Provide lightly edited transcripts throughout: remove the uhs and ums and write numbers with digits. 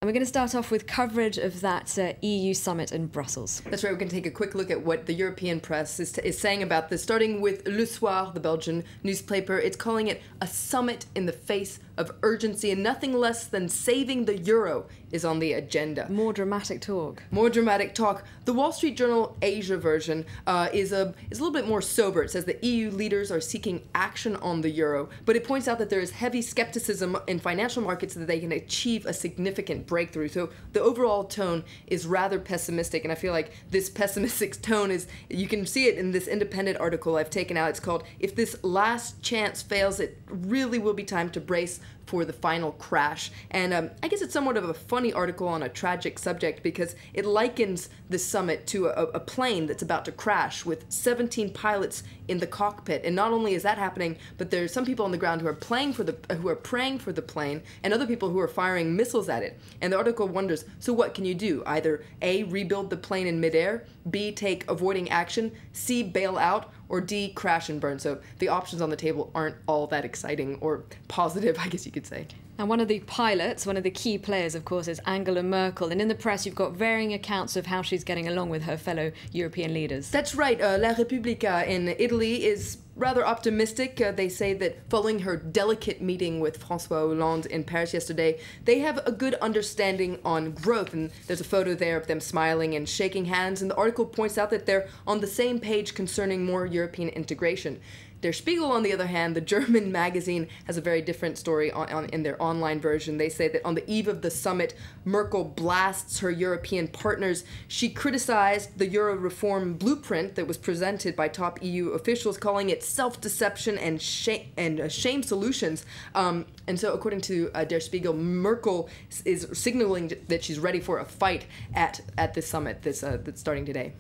And we're going to start off with coverage of that EU summit in Brussels. That's right, we're going to take a quick look at what the European press is saying about this, starting with Le Soir, the Belgian newspaper. It's calling it a summit in the face of urgency, and nothing less than saving the euro is on the agenda. More dramatic talk. More dramatic talk. The Wall Street Journal Asia version is a little bit more sober. It says that EU leaders are seeking action on the euro, but it points out that there is heavy skepticism in financial markets that they can achieve a significant breakthrough. So the overall tone is rather pessimistic, and I feel like this pessimistic tone is, you can see it in this independent article I've taken out. It's called, "If this last chance fails, it really will be time to brace for the final crash." And I guess it's somewhat of a funny article on a tragic subject, because it likens the summit to a plane that's about to crash with 17 pilots in the cockpit. And not only is that happening, but there's some people on the ground who are praying for the plane, and other people who are firing missiles at it. And the article wonders, so what can you do? Either A, rebuild the plane in midair, B, take avoiding action, C, bail out, or D, crash and burn. So the options on the table aren't all that exciting or positive, I guess you could say. And one of the pilots, one of the key players, of course, is Angela Merkel. And in the press, you've got varying accounts of how she's getting along with her fellow European leaders. That's right. La Repubblica in Italy is rather optimistic. They say that following her delicate meeting with François Hollande in Paris yesterday, they have a good understanding on growth. And there's a photo there of them smiling and shaking hands. And the article points out that they're on the same page concerning more European integration. Der Spiegel, on the other hand, the German magazine, has a very different story in their online version. They say that on the eve of the summit, Merkel blasts her European partners. She criticized the Euro reform blueprint that was presented by top EU officials, calling it self-deception and shame solutions. And so, according to Der Spiegel, Merkel is signaling that she's ready for a fight at this summit that's starting today.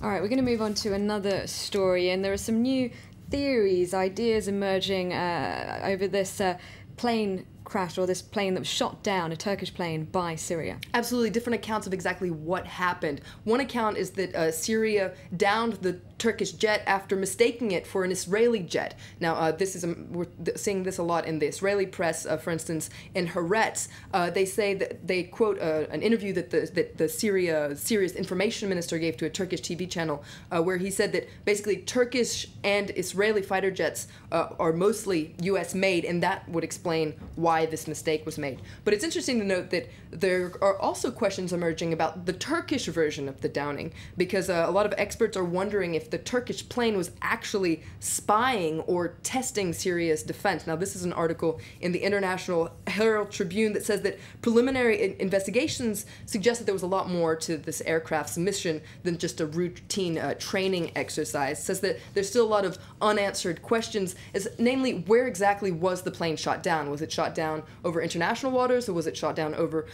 All right, we're going to move on to another story, and there are some new theories, ideas emerging over this plane crash, or this plane that was shot down, a Turkish plane, by Syria. Absolutely different accounts of exactly what happened. One account is that Syria downed the Turkish jet after mistaking it for an Israeli jet. Now, we're seeing this a lot in the Israeli press. For instance, in Haaretz, they say that they quote an interview that Syria's information minister gave to a Turkish TV channel, where he said that basically Turkish and Israeli fighter jets are mostly U.S. made, and that would explain why this mistake was made. But it's interesting to note that there are also questions emerging about the Turkish version of the downing, because a lot of experts are wondering if the Turkish plane was actually spying or testing Syria's defense. Now, this is an article in the International Herald Tribune that says that preliminary investigations suggest that there was a lot more to this aircraft's mission than just a routine training exercise. It says that there's still a lot of unanswered questions, namely, where exactly was the plane shot down? Was it shot down over international waters, or was it shot down over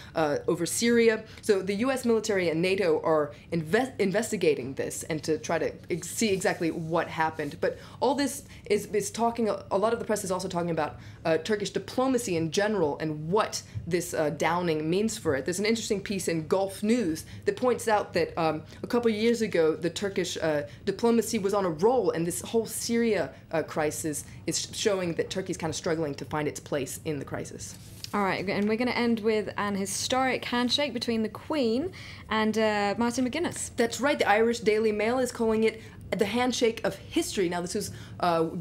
Syria? So the U.S. military and NATO are investigating this and to try to see exactly what happened. But all this is talking, a lot of the press is also talking about Turkish diplomacy in general and what this downing means for it. There's an interesting piece in Gulf News that points out that a couple of years ago, the Turkish diplomacy was on a roll, and this whole Syria crisis is showing that Turkey's kind of struggling to find its place in the crisis. All right, and we're going to end with an historic handshake between the Queen and Martin McGuinness. That's right. The Irish Daily Mail is calling it the handshake of history. Now, this was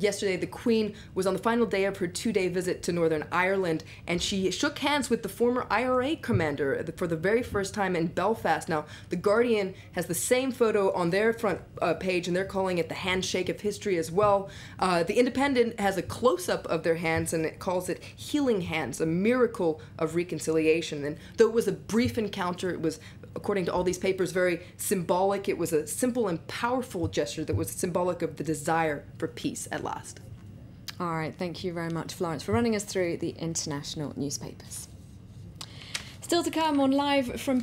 yesterday. The Queen was on the final day of her 2-day visit to Northern Ireland, and she shook hands with the former IRA commander for the very first time in Belfast. Now, The Guardian has the same photo on their front page, and they're calling it the handshake of history as well. The Independent has a close-up of their hands, and it calls it healing hands, a miracle of reconciliation. And though it was a brief encounter, it was, according to all these papers, very symbolic. It was a simple and powerful gesture that was symbolic of the desire for peace at last. All right, thank you very much, Florence, for running us through the international newspapers. Still to come on Live from